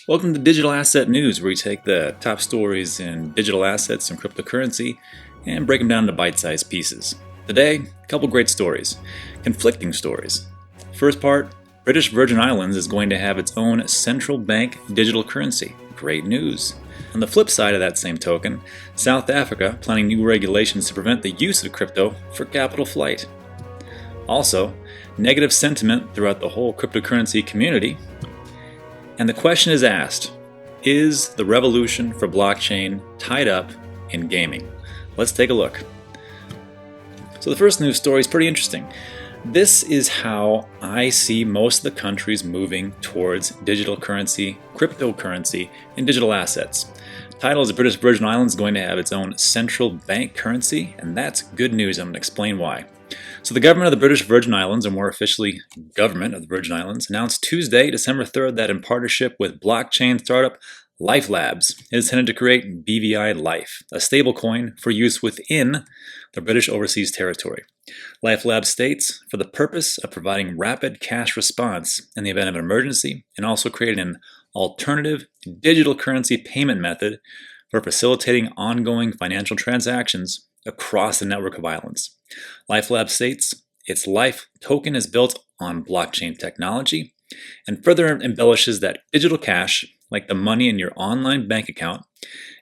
Welcome to Digital Asset News, where we take the top stories in digital assets and cryptocurrency and break them down into bite-sized pieces. Today, a couple great stories. Conflicting stories. First part, British Virgin Islands is going to have its own central bank digital currency. Great news. On the flip side of that same token, South Africa planning new regulations to prevent the use of crypto for capital flight. Also, negative sentiment throughout the whole cryptocurrency community. And the question is asked, is the revolution for blockchain tied up in gaming? Let's take a look. So the first news story is pretty interesting. This is how I see most of the countries moving towards digital currency, cryptocurrency, and digital assets. Title is the British Virgin Islands is going to have its own central bank currency, and that's good news. I'm going to explain why. So the government of the British Virgin Islands, or more officially, government of the Virgin Islands, announced Tuesday, December 3rd, that in partnership with blockchain startup LifeLABS, it is intended to create BVI Life, a stablecoin for use within the British overseas territory. LifeLABS states, for the purpose of providing rapid cash response in the event of an emergency, and also creating an alternative digital currency payment method for facilitating ongoing financial transactions across the network of islands. LifeLabs states its Life token is built on blockchain technology and further embellishes that digital cash, like the money in your online bank account,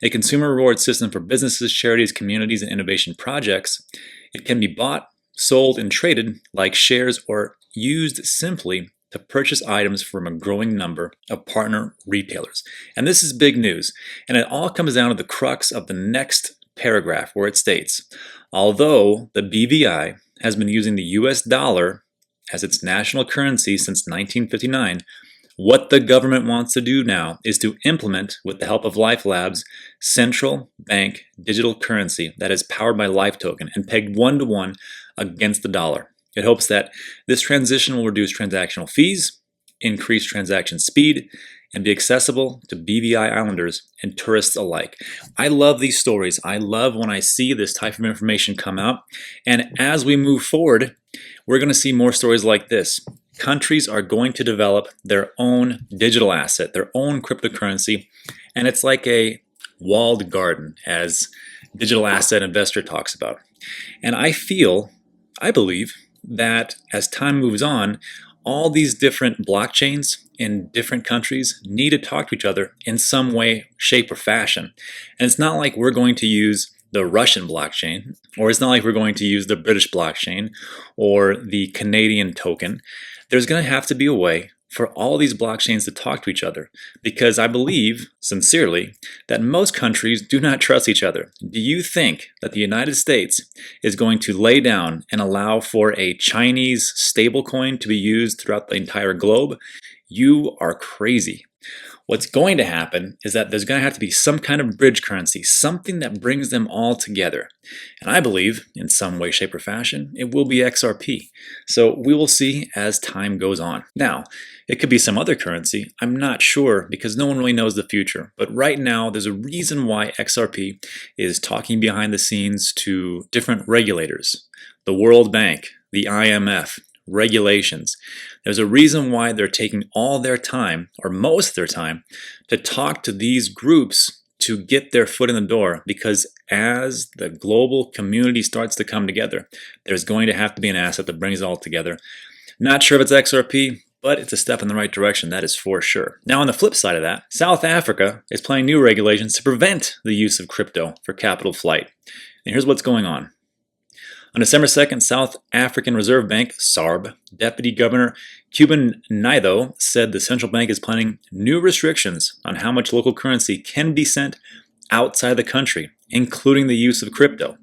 a consumer reward system for businesses, charities, communities, and innovation projects. It can be bought, sold, and traded like shares or used simply to purchase items from a growing number of partner retailers. And this is big news. And it all comes down to the crux of the next paragraph where it states, although the BVI has been using the US dollar as its national currency since 1959, what the government wants to do now is to implement, with the help of LifeLabs, central bank digital currency that is powered by Life token and pegged 1-to-1 against the dollar. It hopes that this transition will reduce transactional fees, increase transaction speed, and be accessible to BVI islanders and tourists alike. I love these stories. I love when I see this type of information come out. And as we move forward, we're going to see more stories like this. Countries are going to develop their own digital asset, their own cryptocurrency, and it's like a walled garden, as Digital Asset Investor talks about. And I believe that as time moves on, all these different blockchains in different countries need to talk to each other in some way, shape, or fashion. And it's not like we're going to use the Russian blockchain, or it's not like we're going to use the British blockchain or the Canadian token. There's going to have to be a way for all these blockchains to talk to each other, because I believe, sincerely, that most countries do not trust each other. Do you think that the United States is going to lay down and allow for a Chinese stablecoin to be used throughout the entire globe? You are crazy. What's going to happen is that there's going to have to be some kind of bridge currency, something that brings them all together. And I believe, in some way, shape, or fashion, it will be XRP. So we will see as time goes on. Now, it could be some other currency. I'm not sure, because no one really knows the future. But right now, there's a reason why XRP is talking behind the scenes to different regulators, the World Bank, the IMF, regulations. There's a reason why they're taking all their time, or most of their time, to talk to these groups to get their foot in the door, because as the global community starts to come together, there's going to have to be an asset that brings it all together. Not sure if it's XRP, but it's a step in the right direction, that is for sure. Now, on the flip side of that, South Africa is planning new regulations to prevent the use of crypto for capital flight. And here's what's going on. On December 2nd, South African Reserve Bank, SARB, Deputy Governor Cuban Naidoo said the central bank is planning new restrictions on how much local currency can be sent outside the country, including the use of crypto.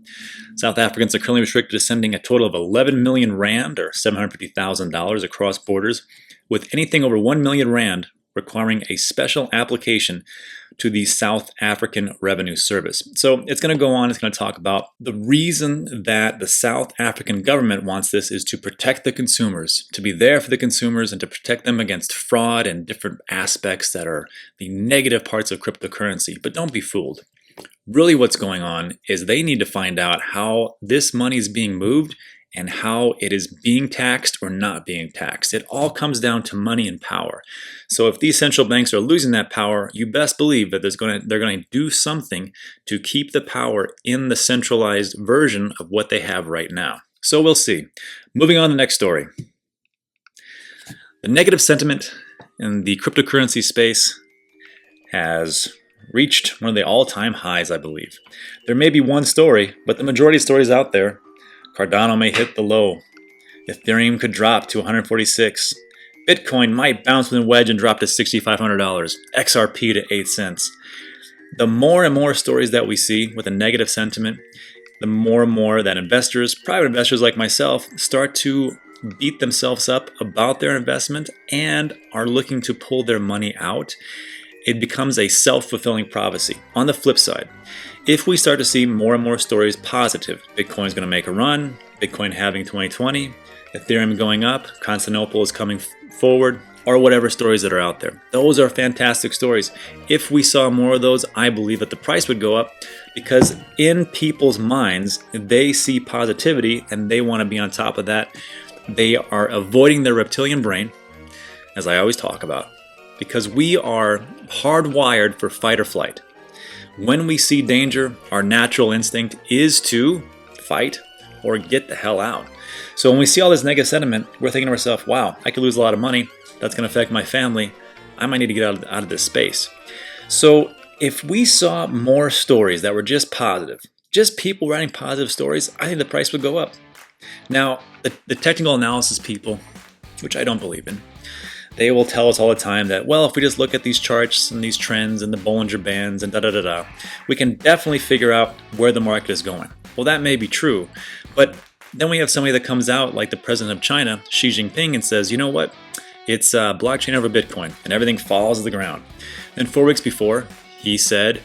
South Africans are currently restricted to sending a total of 11 million rand, or $750,000, across borders, with anything over 1 million rand requiring a special application to the South African Revenue Service. So it's going to go on, it's going to talk about the reason that the South African government wants this is to protect the consumers, to be there for the consumers and to protect them against fraud and different aspects that are the negative parts of cryptocurrency. But don't be fooled. Really what's going on is they need to find out how this money is being moved and how it is being taxed or not being taxed. It all comes down to money and power. So if these central banks are losing that power, you best believe that they're going to do something to keep the power in the centralized version of what they have right now. So we'll see. Moving on to the next story. The negative sentiment in the cryptocurrency space has reached one of the all-time highs, I believe. There may be one story, but the majority of stories out there, Cardano may hit the low. Ethereum could drop to 146. Bitcoin might bounce within wedge and drop to $6,500. XRP to 8 cents. The more and more stories that we see with a negative sentiment, the more and more that investors, private investors like myself, start to beat themselves up about their investment and are looking to pull their money out. It becomes a self-fulfilling prophecy. On the flip side, if we start to see more and more stories positive, Bitcoin's going to make a run, Bitcoin having 2020, Ethereum going up, Constantinople is coming forward, or whatever stories that are out there. Those are fantastic stories. If we saw more of those, I believe that the price would go up because in people's minds, they see positivity and they want to be on top of that. They are avoiding their reptilian brain, as I always talk about, because we are hardwired for fight or flight. When we see danger, our natural instinct is to fight or get the hell out. So when we see all this negative sentiment, we're thinking to ourselves, wow, I could lose a lot of money. That's going to affect my family. I might need to get out of this space. So if we saw more stories that were just positive, just people writing positive stories, I think the price would go up. Now, the technical analysis people, which I don't believe in, they will tell us all the time that, well, if we just look at these charts and these trends and the Bollinger Bands and da-da-da-da, we can definitely figure out where the market is going. Well, that may be true, but then we have somebody that comes out like the president of China, Xi Jinping, and says, you know what? It's blockchain over Bitcoin, and everything falls to the ground. Then 4 weeks before, he said,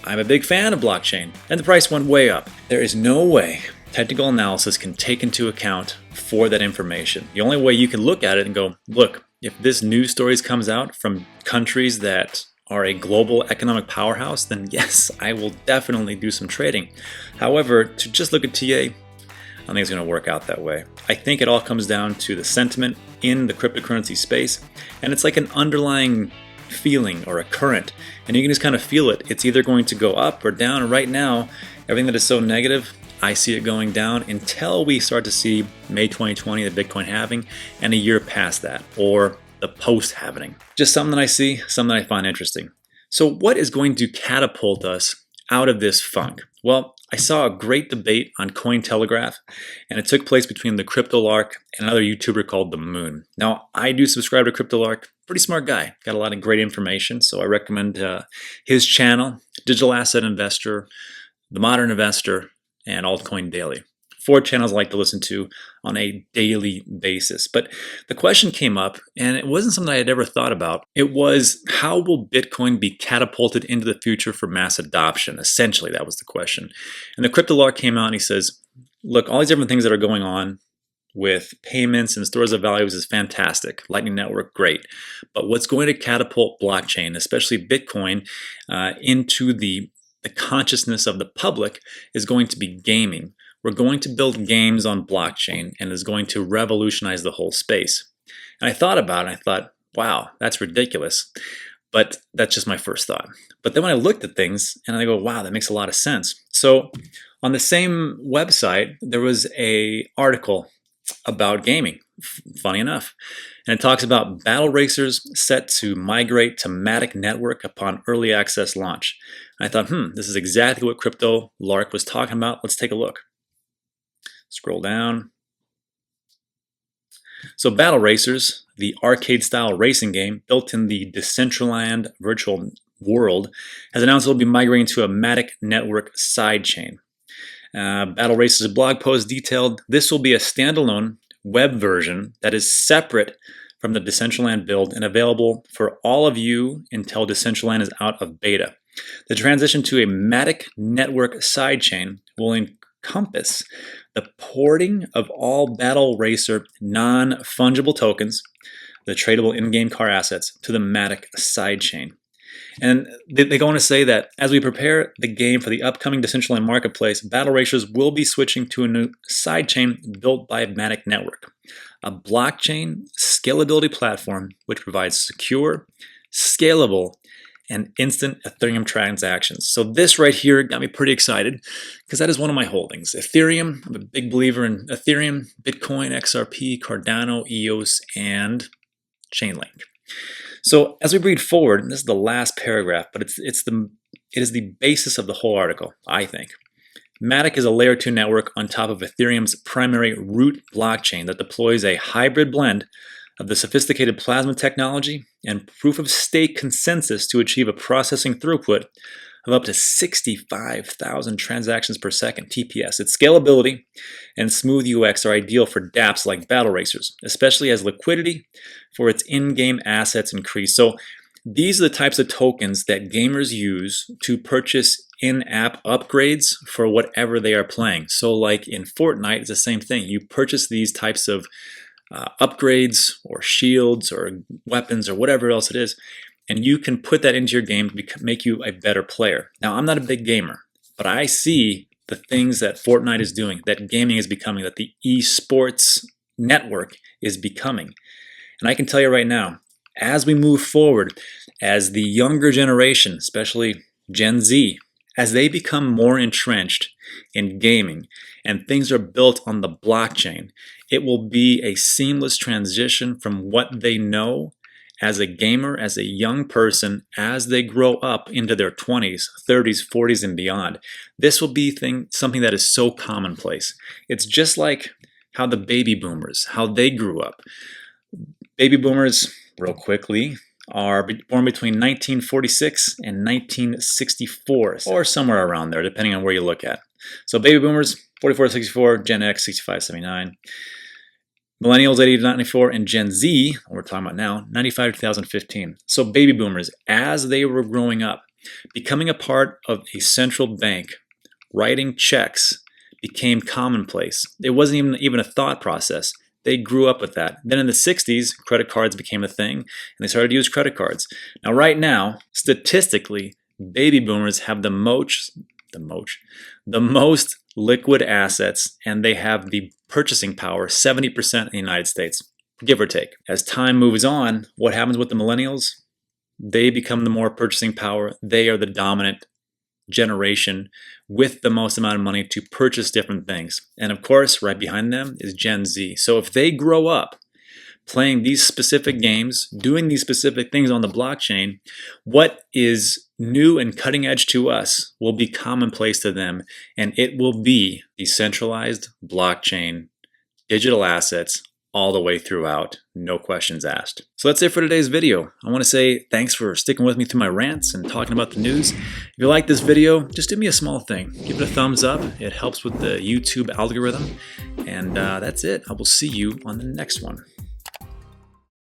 I'm a big fan of blockchain, and the price went way up. There is no way technical analysis can take into account for that information. The only way you can look at it and go, look, if this news stories comes out from countries that are a global economic powerhouse, then yes, I will definitely do some trading. However, to just look at TA, I don't think it's going to work out that way. I think it all comes down to the sentiment in the cryptocurrency space, and it's like an underlying feeling or a current, and you can just kind of feel it. It's either going to go up or down. And right now, everything that is so negative, I see it going down until we start to see May 2020, the Bitcoin halving, and a year past that, or the post-halving. Just something that I see, something that I find interesting. So what is going to catapult us out of this funk? Well, I saw a great debate on Cointelegraph, and it took place between the Crypto Lark and another YouTuber called The Moon. Now, I do subscribe to Crypto Lark. Pretty smart guy. Got a lot of great information, so I recommend his channel, Digital Asset Investor, The Modern Investor, and Altcoin Daily. 4 channels I like to listen to on a daily basis. But the question came up, and it wasn't something I had ever thought about. It was, how will Bitcoin be catapulted into the future for mass adoption? Essentially, that was the question. And the Crypto Lark came out and he says, look, all these different things that are going on with payments and stores of values is fantastic. Lightning Network, great. But what's going to catapult blockchain, especially Bitcoin, into the consciousness of the public is going to be gaming. We're going to build games on blockchain, and it's going to revolutionize the whole space. And I thought about it, and I thought, wow, that's ridiculous. But that's just my first thought. But then when I looked at things, and I go, wow, that makes a lot of sense. So on the same website, there was an article about gaming, funny enough. And it talks about battle racers set to migrate to Matic Network upon early access launch. And I thought, this is exactly what Crypto Lark was talking about. Let's take a look. Scroll down. So Battle Racers, the arcade-style racing game built in the Decentraland virtual world, has announced it will be migrating to a Matic Network sidechain. Battle Racers' blog post detailed, this will be a standalone web version that is separate from the Decentraland build and available for all of you until Decentraland is out of beta. The transition to a Matic Network sidechain will encompass the porting of all Battle Racer non-fungible tokens, the tradable in-game car assets, to the Matic sidechain. And they go on to say that as we prepare the game for the upcoming decentralized marketplace, battle racers will be switching to a new sidechain built by Matic Network, a blockchain scalability platform which provides secure, scalable, and instant Ethereum transactions. So this right here got me pretty excited because that is one of my holdings. Ethereum, I'm a big believer in Ethereum, Bitcoin, XRP, Cardano, EOS, and Chainlink. So as we read forward, and this is the last paragraph, but it is the basis of the whole article, I think. Matic is a layer 2 network on top of Ethereum's primary root blockchain that deploys a hybrid blend of the sophisticated plasma technology and proof-of-stake consensus to achieve a processing throughput of up to 65,000 transactions per second, TPS. Its scalability and smooth UX are ideal for dApps like battle racers, especially as liquidity for its in-game assets increase. So these are the types of tokens that gamers use to purchase in-app upgrades for whatever they are playing. So like in Fortnite, it's the same thing. You purchase these types of upgrades or shields or weapons or whatever else it is, and you can put that into your game to make you a better player. Now, I'm not a big gamer, but I see the things that Fortnite is doing, that gaming is becoming, that the esports network is becoming. And I can tell you right now, as we move forward, as the younger generation, especially Gen Z, as they become more entrenched in gaming and things are built on the blockchain, it will be a seamless transition from what they know as a gamer, as a young person, as they grow up into their 20s, 30s, 40s, and beyond. This will be something that is so commonplace. It's just like how the baby boomers, how they grew up. Baby boomers, real quickly, are born between 1946 and 1964, or somewhere around there, depending on where you look at. So baby boomers, 44 to 64, Gen X, 65 to 79. Millennials, 80 to 94, and Gen Z, what we're talking about now, 95 to 2015. So baby boomers, as they were growing up, becoming a part of a central bank, writing checks became commonplace. It wasn't even a thought process. They grew up with that. Then in the 60s, credit cards became a thing, and they started to use credit cards. Now, right now, statistically, baby boomers have the most liquid assets, and they have the purchasing power, 70% in the United States, give or take. As time moves on, what happens with the millennials? They become the more purchasing power. They are the dominant generation with the most amount of money to purchase different things. And of course, right behind them is Gen Z. So if they grow up playing these specific games, doing these specific things on the blockchain, what is new and cutting edge to us will be commonplace to them, and it will be decentralized blockchain, digital assets, all the way throughout, no questions asked. So that's it for today's video. I want to say thanks for sticking with me through my rants and talking about the news. If you like this video, just do me a small thing. Give it a thumbs up. It helps with the YouTube algorithm. And that's it. I will see you on the next one.